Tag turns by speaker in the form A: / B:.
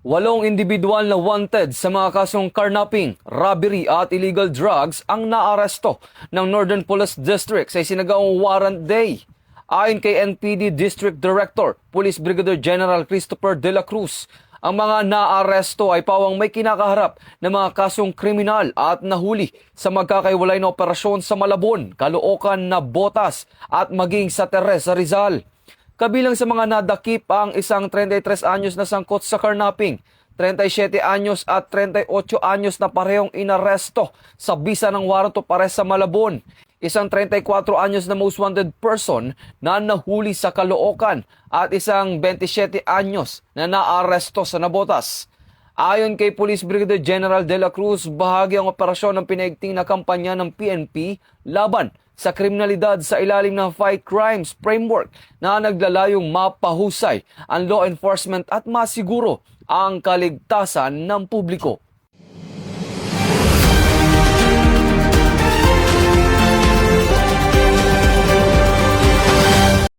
A: Walong individual na wanted sa mga kasong carnapping, robbery at illegal drugs ang naaresto ng Northern Police District sa isinagaang warrant day. Ayon kay NPD District Director, Police Brigadier General Christopher De La Cruz, ang mga naaresto ay pawang may kinakaharap na mga kasong kriminal at nahuli sa magkakaiwalay na operasyon sa Malabon, Caloocan, Navotas at maging sa Teresa, Rizal. Kabilang sa mga nadakip ang isang 33 anyos na sangkot sa carnapping, 37 anyos at 38 anyos na parehong inaresto sa bisa ng warrant of arrest sa Malabon, isang 34 anyos na most wanted person na nahuli sa Caloocan at isang 27 anyos na naaresto sa Navotas. Ayon kay Police Brigadier General De La Cruz, bahagi ang operasyon ng pinaigting na kampanya ng PNP laban sa kriminalidad sa ilalim ng Fight Crimes Framework na naglalayong mapahusay ang law enforcement at masiguro ang kaligtasan ng publiko.